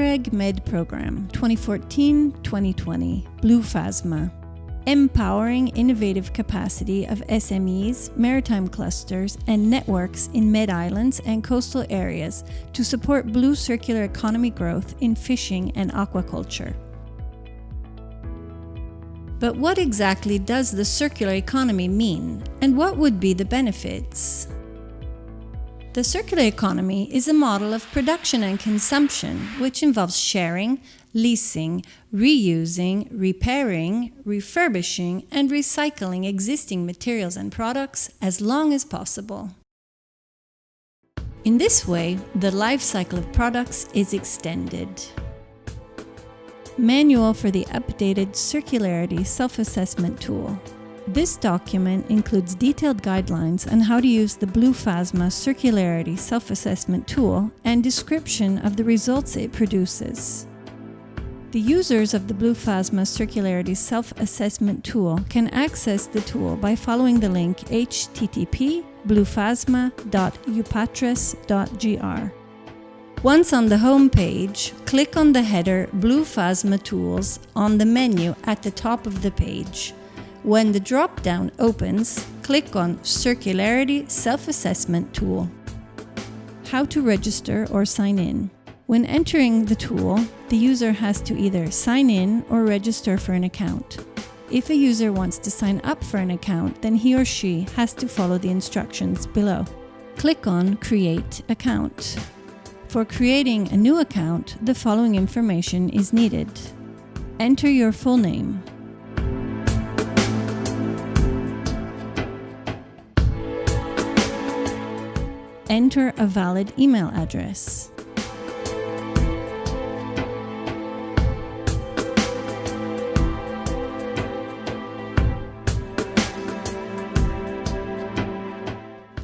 Interreg Med Program 2014-2020, BLUEfasma. Empowering innovative capacity of SMEs, maritime clusters, and networks in Med-Islands and coastal areas to support blue circular economy growth in fishing and aquaculture. But what exactly does the circular economy mean, and what would be the benefits? The circular economy is a model of production and consumption which involves sharing, leasing, reusing, repairing, refurbishing, and recycling existing materials and products as long as possible. In this way, the life cycle of products is extended. Manual for the updated Circularity self-assessment tool. This document includes detailed guidelines on how to use the BLUEfasma Circularity self-assessment tool and description of the results it produces. The users of the BLUEfasma Circularity self-assessment tool can access the tool by following the link http://bluefasma.upatris.gr. Once on the home page, click on the header BLUEfasma Tools on the menu at the top of the page. When the drop-down opens, click on Circularity Self-Assessment Tool. How to register or sign in. When entering the tool, the user has to either sign in or register for an account. If a user wants to sign up for an account, then he or she has to follow the instructions below. Click on Create Account. For creating a new account, the following information is needed. Enter your full name. Enter a valid email address.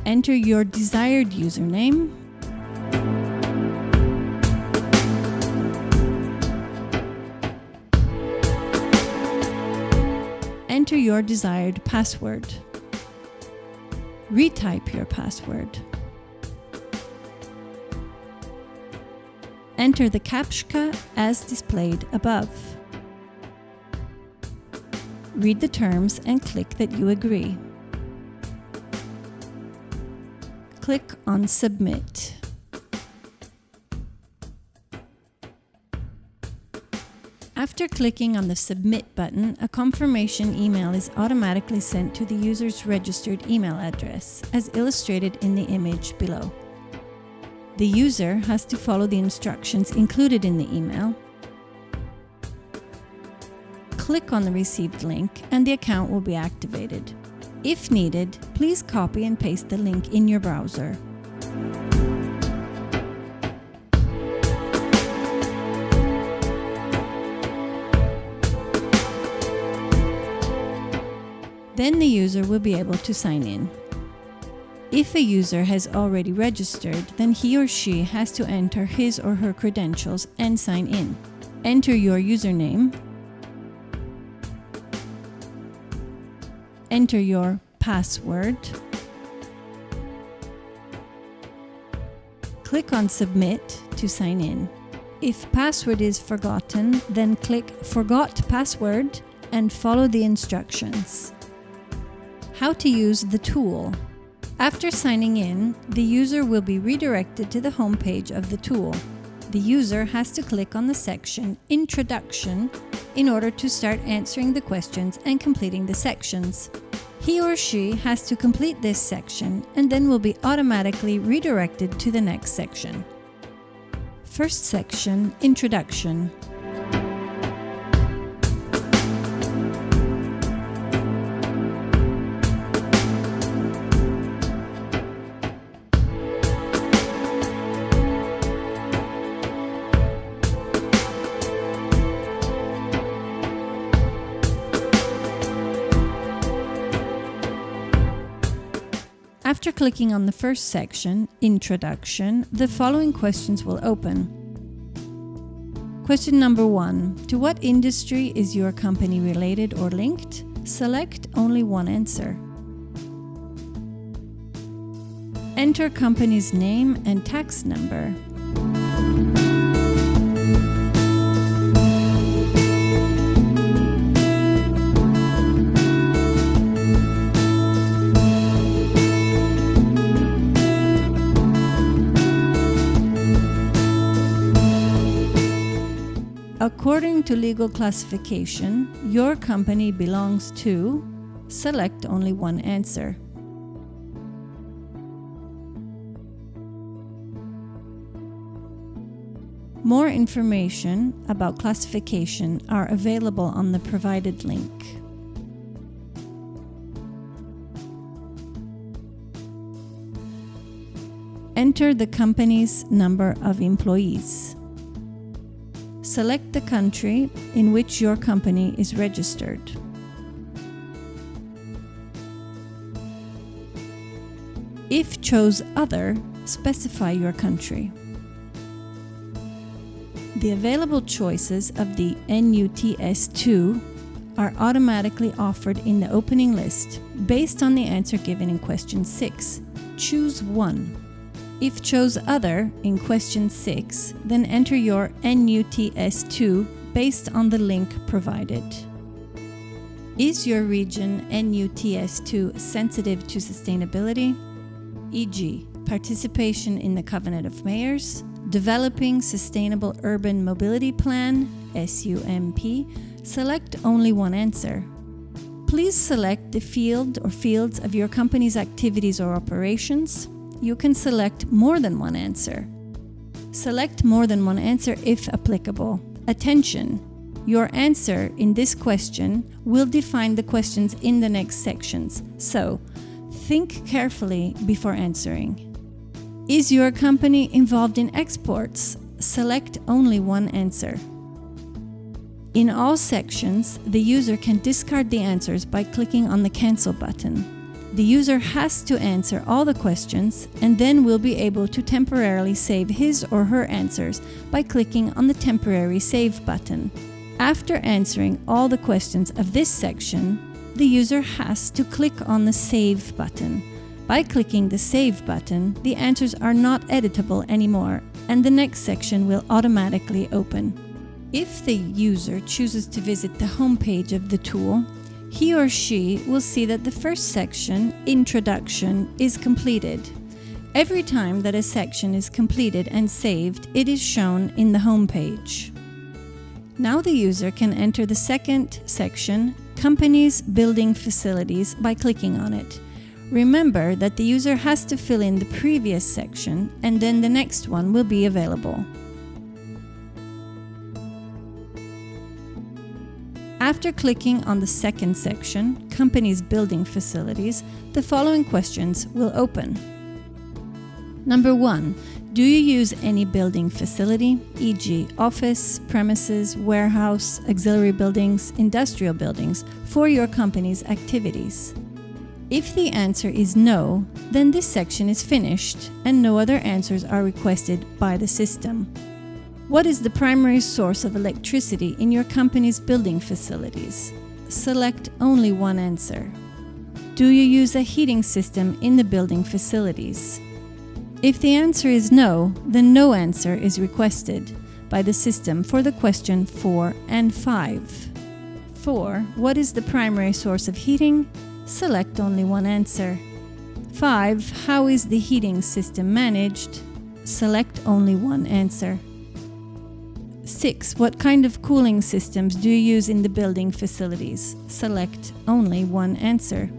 Enter your desired username. Enter your desired password. Retype your password. Enter the CAPTCHA as displayed above. Read the terms and click that you agree. Click on Submit. After clicking on the Submit button, a confirmation email is automatically sent to the user's registered email address, as illustrated in the image below. The user has to follow the instructions included in the email. Click on the received link and the account will be activated. If needed, please copy and paste the link in your browser. Then the user will be able to sign in. If a user has already registered, then he or she has to enter his or her credentials and sign in. Enter your username. Enter your password. Click on Submit to sign in. If password is forgotten, then click Forgot Password and follow the instructions. How to use the tool. After signing in, the user will be redirected to the home page of the tool. The user has to click on the section Introduction in order to start answering the questions and completing the sections. He or she has to complete this section and then will be automatically redirected to the next section. First section, Introduction. After clicking on the first section, Introduction, the following questions will open. Question number 1. To what industry is your company related or linked? Select only one answer. Enter company's name and tax number. According to legal classification, your company belongs to... Select only one answer. More information about classification are available on the provided link. Enter the company's number of employees. Select the country in which your company is registered. If chose Other, specify your country. The available choices of the NUTS2 are automatically offered in the opening list based on the answer given in question 6. Choose one. If chose Other in question 6, then enter your NUTS2 based on the link provided. Is your region NUTS2 sensitive to sustainability? E.g., participation in the Covenant of Mayors, Developing Sustainable Urban Mobility Plan, SUMP, select only one answer. Please select the field or fields of your company's activities or operations. You can select more than one answer. Select more than one answer if applicable. Attention! Your answer in this question will define the questions in the next sections, so think carefully before answering. Is your company involved in exports? Select only one answer. In all sections, the user can discard the answers by clicking on the Cancel button. The user has to answer all the questions and then will be able to temporarily save his or her answers by clicking on the Temporary Save button. After answering all the questions of this section, the user has to click on the Save button. By clicking the Save button, the answers are not editable anymore, and the next section will automatically open. If the user chooses to visit the home page of the tool, he or she will see that the first section, Introduction, is completed. Every time that a section is completed and saved, it is shown in the home page. Now the user can enter the second section, Companies, Building Facilities, by clicking on it. Remember that the user has to fill in the previous section and then the next one will be available. After clicking on the second section, Companies, Building Facilities, the following questions will open. Number 1. Do you use any building facility, e.g. office, premises, warehouse, auxiliary buildings, industrial buildings, for your company's activities? If the answer is no, then this section is finished and no other answers are requested by the system. What is the primary source of electricity in your company's building facilities? Select only one answer. Do you use a heating system in the building facilities? If the answer is no, then no answer is requested by the system for the question 4 and 5. 4. What is the primary source of heating? Select only one answer. 5. How is the heating system managed? Select only one answer. 6. What kind of cooling systems do you use in the building facilities? Select only one answer.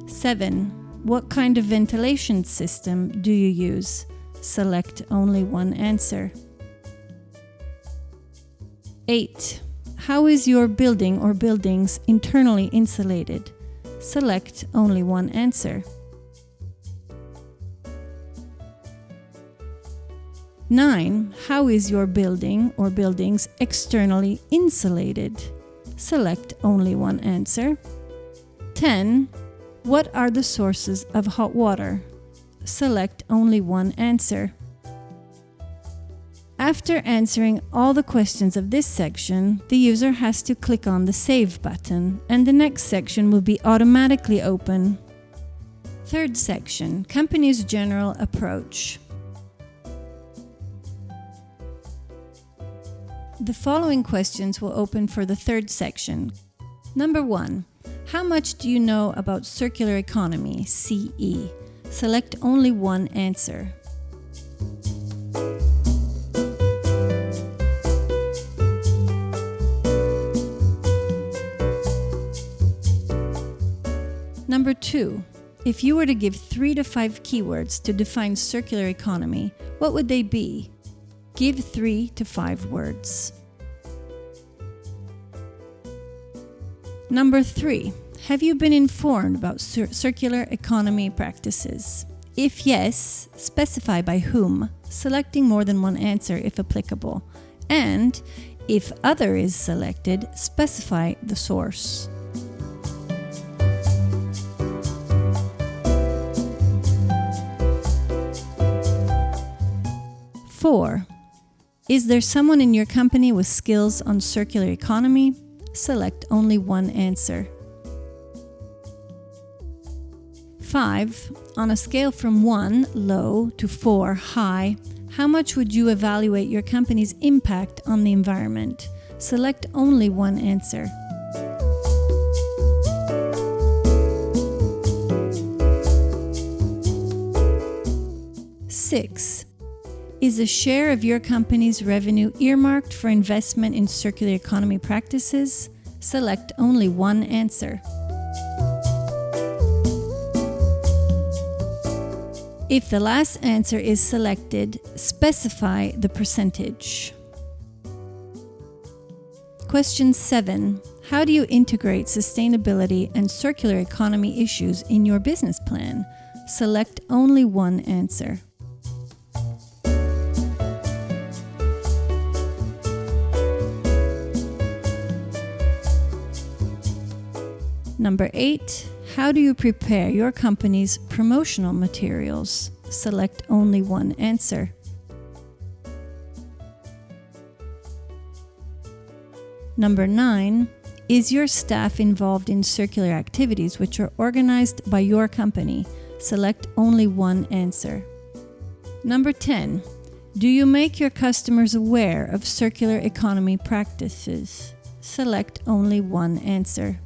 Seven. What kind of ventilation system do you use? Select only one answer. 8. How is your building or buildings internally insulated? Select only one answer. 9. How is your building or buildings externally insulated? Select only one answer. 10. What are the sources of hot water? Select only one answer. After answering all the questions of this section, the user has to click on the Save button, and the next section will be automatically open. Third section, Company's General Approach. The following questions will open for the third section. Number 1. How much do you know about circular economy, CE? Select only one answer. Number 2. If you were to give 3 to 5 keywords to define circular economy, what would they be? Give 3 to 5 words. Number 3. Have you been informed about circular economy practices? If yes, specify by whom, selecting more than one answer if applicable. And if other is selected, specify the source. Four. Is there someone in your company with skills on circular economy? Select only one answer. 5. On a scale from 1, low, to 4, high, how much would you evaluate your company's impact on the environment? Select only one answer. 6. Is a share of your company's revenue earmarked for investment in circular economy practices? Select only one answer. If the last answer is selected, specify the percentage. Question 7. How do you integrate sustainability and circular economy issues in your business plan? Select only one answer. Number 8. How do you prepare your company's promotional materials? Select only one answer. Number 9. Is your staff involved in circular activities which are organized by your company? Select only one answer. Number 10. Do you make your customers aware of circular economy practices? Select only one answer.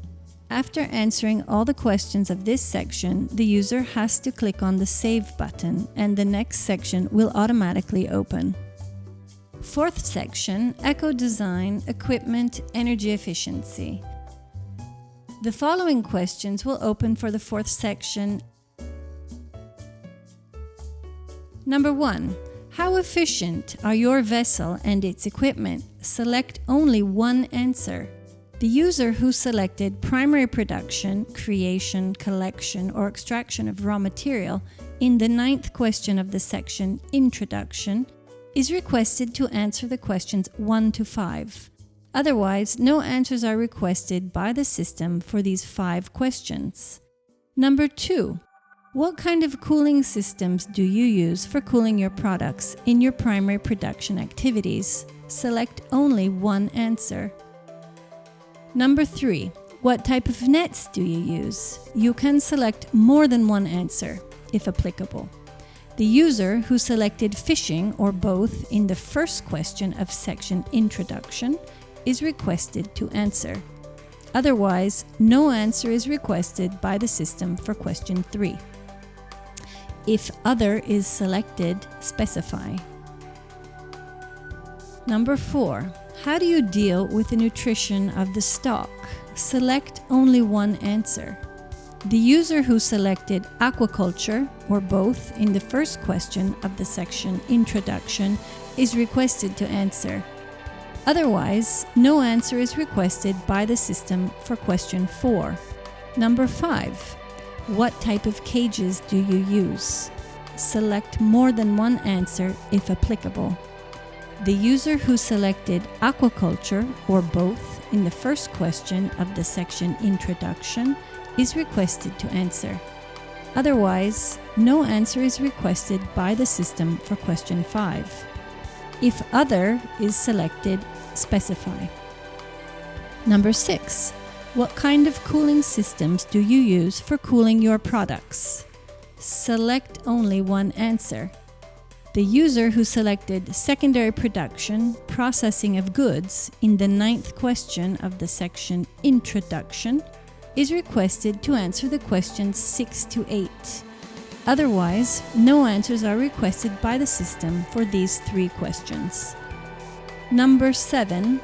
After answering all the questions of this section, the user has to click on the Save button and the next section will automatically open. Fourth section, Eco-Design, Equipment, Energy Efficiency. The following questions will open for the fourth section. Number 1. How efficient are your vessel and its equipment? Select only one answer. The user who selected primary production, creation, collection, or extraction of raw material in the 9th question of the section Introduction is requested to answer the questions 1 to 5. Otherwise, no answers are requested by the system for these 5 questions. Number 2. What kind of cooling systems do you use for cooling your products in your primary production activities? Select only one answer. Number 3. What type of nets do you use? You can select more than one answer, if applicable. The user who selected fishing or both in the first question of section Introduction is requested to answer. Otherwise, no answer is requested by the system for question 3. If other is selected, specify. Number 4. How do you deal with the nutrition of the stock? Select only one answer. The user who selected aquaculture or both in the first question of the section Introduction is requested to answer. Otherwise, no answer is requested by the system for question 4. Number 5. What type of cages do you use? Select more than one answer if applicable. The user who selected aquaculture or both in the first question of the section Introduction is requested to answer. Otherwise, no answer is requested by the system for question 5. If other is selected, specify. Number 6. What kind of cooling systems do you use for cooling your products? Select only one answer. The user who selected secondary production, processing of goods in the 9th question of the section Introduction is requested to answer the questions 6 to 8. Otherwise, no answers are requested by the system for these 3 questions. Number 7.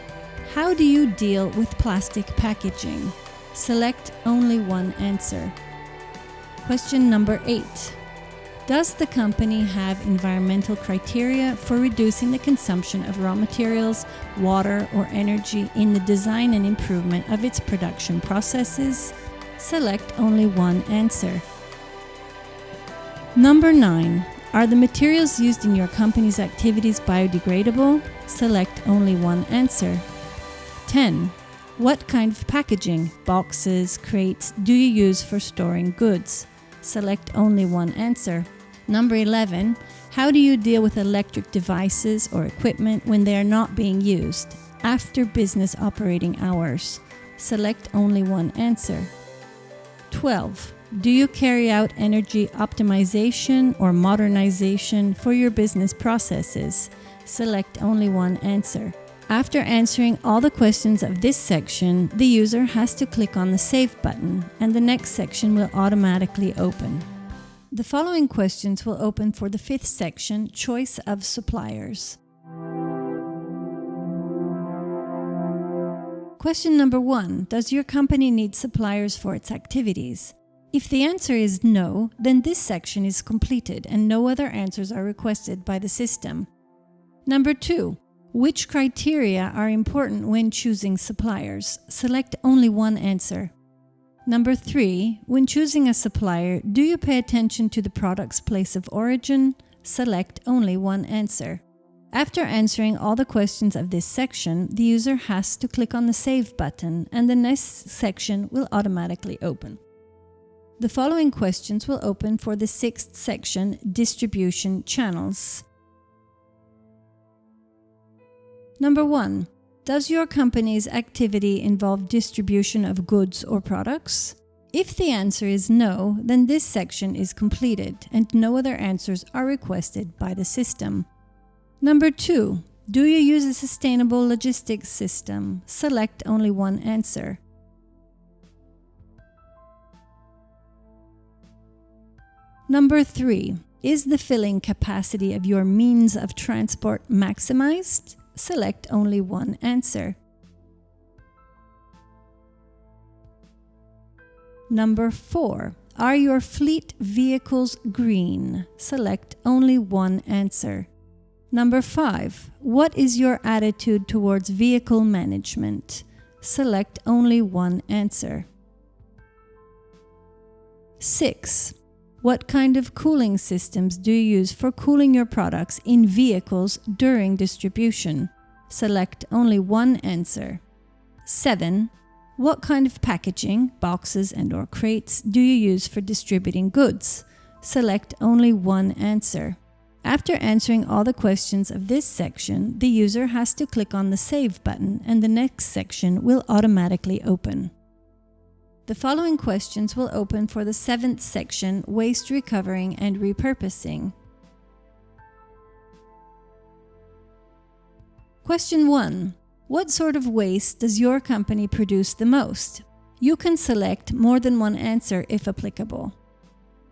How do you deal with plastic packaging? Select only one answer. Question number 8. Does the company have environmental criteria for reducing the consumption of raw materials, water, or energy in the design and improvement of its production processes? Select only one answer. Number 9. Are the materials used in your company's activities biodegradable? Select only one answer. 10. What kind of packaging, boxes, crates, do you use for storing goods? Select only one answer. Number 11. How do you deal with electric devices or equipment when they are not being used after business operating hours? Select only one answer. 12. Do you carry out energy optimization or modernization for your business processes? Select only one answer. After answering all the questions of this section, the user has to click on the Save button, and the next section will automatically open. The following questions will open for the 5th section, Choice of Suppliers. Question number 1. Does your company need suppliers for its activities? If the answer is no, then this section is completed and no other answers are requested by the system. Number 2. Which criteria are important when choosing suppliers? Select only one answer. Number 3. When choosing a supplier, do you pay attention to the product's place of origin? Select only one answer. After answering all the questions of this section, the user has to click on the Save button and the next section will automatically open. The following questions will open for the 6th section, Distribution Channels. Number 1. Does your company's activity involve distribution of goods or products? If the answer is no, then this section is completed and no other answers are requested by the system. Number 2. Do you use a sustainable logistics system? Select only one answer. Number 3. Is the filling capacity of your means of transport maximized? Select only one answer. Number 4. Are your fleet vehicles green? Select only one answer. Number 5. What is your attitude towards vehicle management? Select only one answer. 6. What kind of cooling systems do you use for cooling your products in vehicles during distribution? Select only one answer. 7. What kind of packaging, boxes and/or crates, do you use for distributing goods? Select only one answer. After answering all the questions of this section, the user has to click on the Save button and the next section will automatically open. The following questions will open for the 7th section, Waste Recovering and Repurposing. Question 1. What sort of waste does your company produce the most? You can select more than one answer if applicable.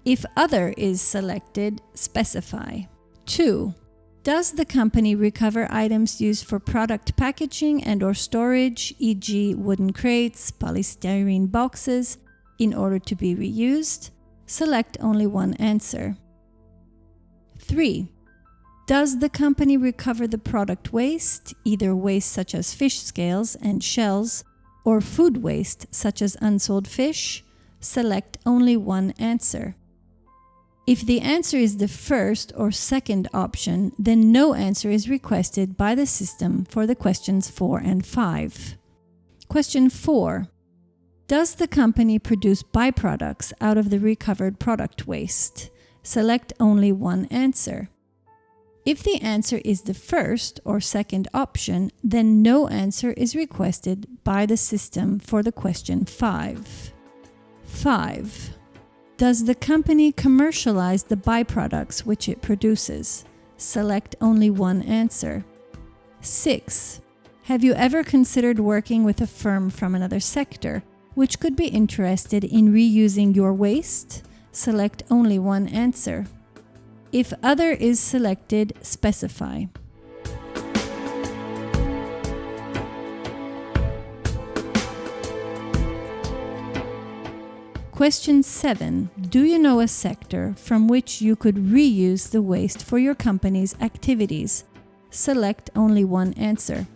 If Other is selected, specify. 2. Does the company recover items used for product packaging and/or storage, e.g. wooden crates, polystyrene boxes, in order to be reused? Select only one answer. 3. Does the company recover the product waste, either waste such as fish scales and shells, or food waste such as unsold fish? Select only one answer. If the answer is the first or second option, then no answer is requested by the system for the questions 4 and 5. Question 4. Does the company produce byproducts out of the recovered product waste? Select only one answer. If the answer is the first or second option, then no answer is requested by the system for the question 5. 5. Does the company commercialize the byproducts which it produces? Select only one answer. 6. Have you ever considered working with a firm from another sector which could be interested in reusing your waste? Select only one answer. If other is selected, specify. Question 7. Do you know a sector from which you could reuse the waste for your company's activities? Select only one answer.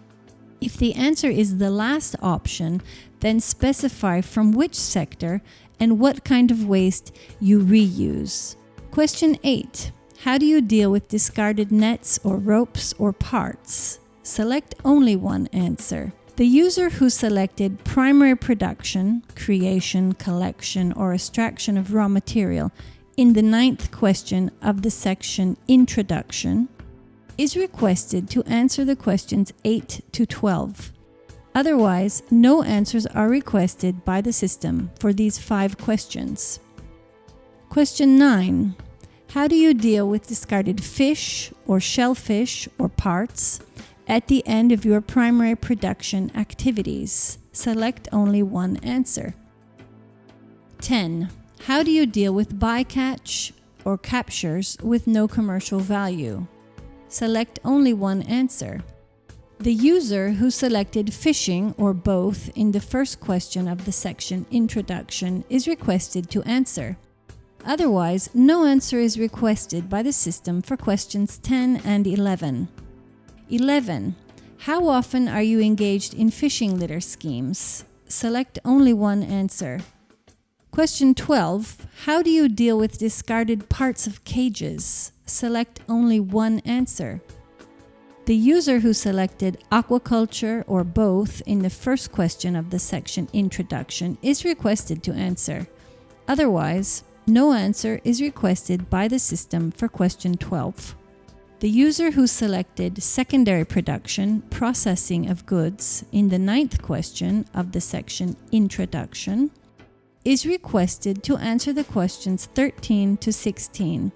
If the answer is the last option, then specify from which sector and what kind of waste you reuse. Question 8. How do you deal with discarded nets or ropes or parts? Select only one answer. The user who selected primary production, creation, collection, or extraction of raw material in the 9th question of the section Introduction is requested to answer the questions 8 to 12. Otherwise, no answers are requested by the system for these 5 questions. Question 9. How do you deal with discarded fish or shellfish or parts at the end of your primary production activities? Select only one answer. 10. How do you deal with bycatch or captures with no commercial value? Select only one answer. The user who selected fishing or both in the first question of the section Introduction is requested to answer. Otherwise, no answer is requested by the system for questions 10 and 11. 11. How often are you engaged in fishing litter schemes? Select only one answer. Question 12. How do you deal with discarded parts of cages? Select only one answer. The user who selected aquaculture or both in the first question of the section Introduction is requested to answer. Otherwise, no answer is requested by the system for question 12. The user who selected secondary production, processing of goods in the 9th question of the section Introduction is requested to answer the questions 13 to 16.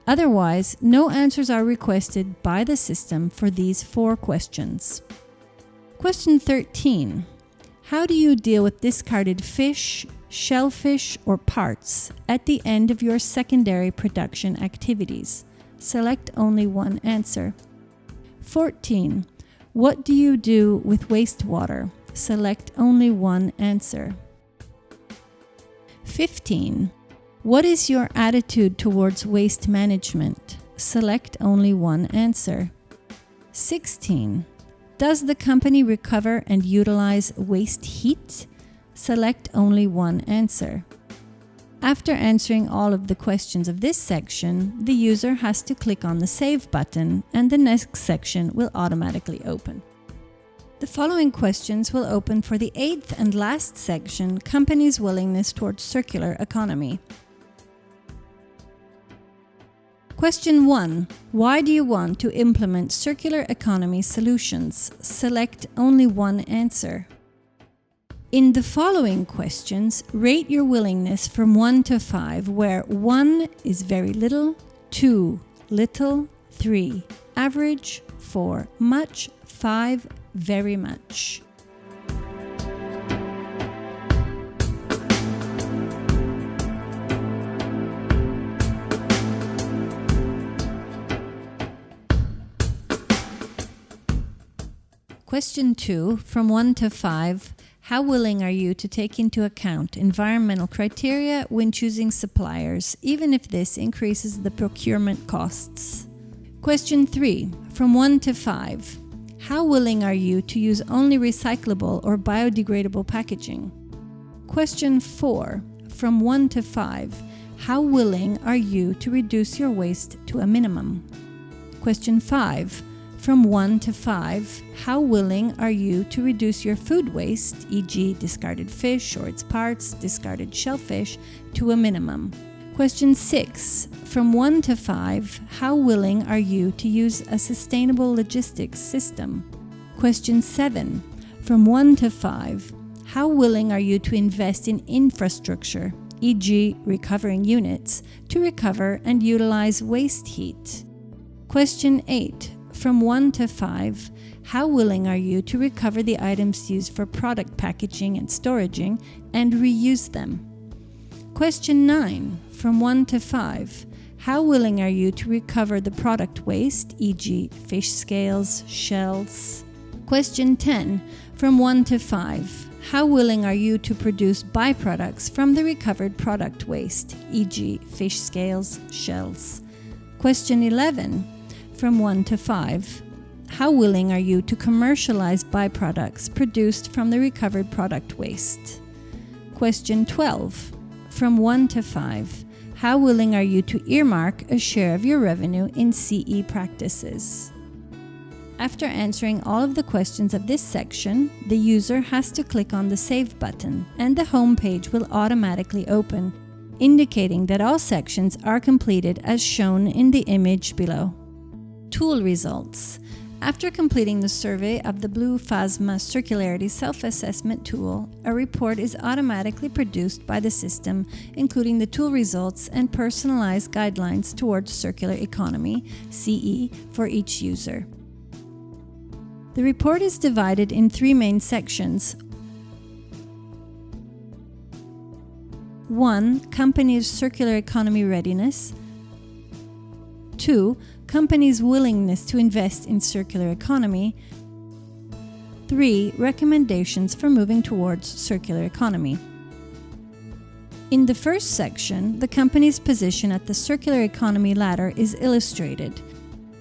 Otherwise, no answers are requested by the system for these 4 questions. Question 13. How do you deal with discarded fish, shellfish, or parts at the end of your secondary production activities? Select only one answer. 14. What do you do with wastewater? Select only one answer. 15. What is your attitude towards waste management? Select only one answer. 16. Does the company recover and utilize waste heat? Select only one answer. After answering all of the questions of this section, the user has to click on the Save button and the next section will automatically open. The following questions will open for the 8th and last section, Companies' Willingness Towards Circular Economy. Question 1. Why do you want to implement circular economy solutions? Select only one answer. In the following questions, rate your willingness from 1 to 5, where 1 is very little, 2 little, 3 average, 4 much, 5 very much. Question 2, from 1 to 5, how willing are you to take into account environmental criteria when choosing suppliers, even if this increases the procurement costs? Question 3, from 1 to 5, how willing are you to use only recyclable or biodegradable packaging? Question 4, from 1 to 5, how willing are you to reduce your waste to a minimum? Question 5, from 1 to 5, how willing are you to reduce your food waste, e.g. discarded fish or its parts, discarded shellfish, to a minimum? Question 6, from 1 to 5, how willing are you to use a sustainable logistics system? Question 7, from 1 to 5, how willing are you to invest in infrastructure, e.g. recovering units, to recover and utilize waste heat? Question 8. From 1 to 5, how willing are you to recover the items used for product packaging and storaging and reuse them? Question 9. From 1 to 5, how willing are you to recover the product waste, e.g. fish scales, shells? Question 10. From 1 to 5, how willing are you to produce byproducts from the recovered product waste, e.g. fish scales, shells? Question 11. From 1 to 5, how willing are you to commercialize byproducts produced from the recovered product waste? Question 12. From 1 to 5, how willing are you to earmark a share of your revenue in CE practices? After answering all of the questions of this section, the user has to click on the Save button and the home page will automatically open, indicating that all sections are completed as shown in the image below. Tool results. After completing the survey of the BLUEfasma Circularity Self-Assessment tool, a report is automatically produced by the system, including the tool results and personalized guidelines towards circular economy, CE, for each user. The report is divided in 3 main sections. 1. Company's circular economy readiness. 2. Company's willingness to invest in circular economy. 3. Recommendations for moving towards circular economy. In the first section, the company's position at the circular economy ladder is illustrated.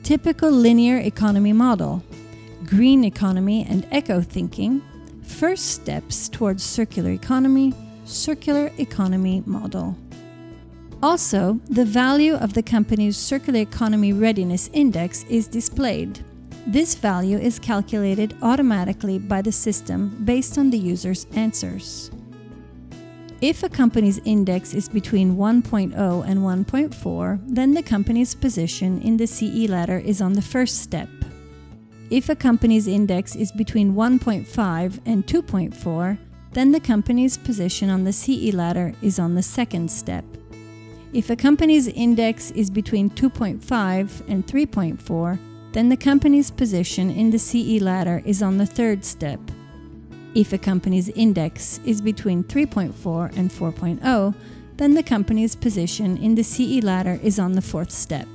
Typical linear economy model, green economy and eco-thinking, first steps towards circular economy model. Also, the value of the company's Circular Economy Readiness Index is displayed. This value is calculated automatically by the system based on the user's answers. If a company's index is between 1.0 and 1.4, then the company's position in the CE ladder is on the first step. If a company's index is between 1.5 and 2.4, then the company's position on the CE ladder is on the second step. If a company's index is between 2.5 and 3.4, then the company's position in the CE ladder is on the third step. If a company's index is between 3.4 and 4.0, then the company's position in the CE ladder is on the fourth step.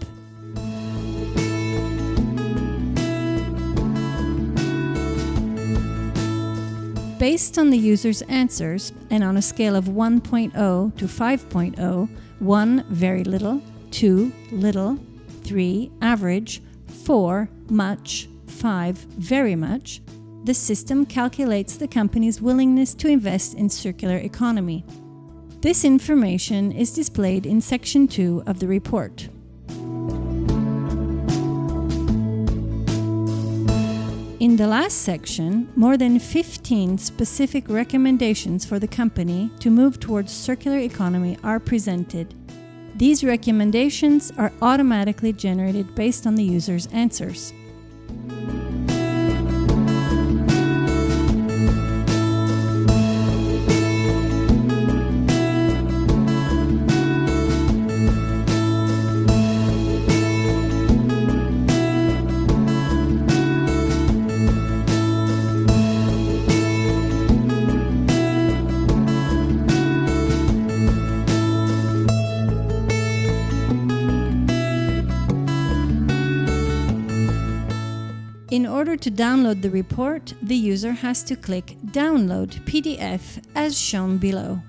Based on the user's answers, and on a scale of 1.0 to 5.0, 1 very little, 2 little, 3 average, 4 much, 5 very much, the system calculates the company's willingness to invest in circular economy. This information is displayed in Section 2 of the report. In the last section, more than 15 specific recommendations for the company to move towards circular economy are presented. These recommendations are automatically generated based on the user's answers. In order to download the report, the user has to click Download PDF as shown below.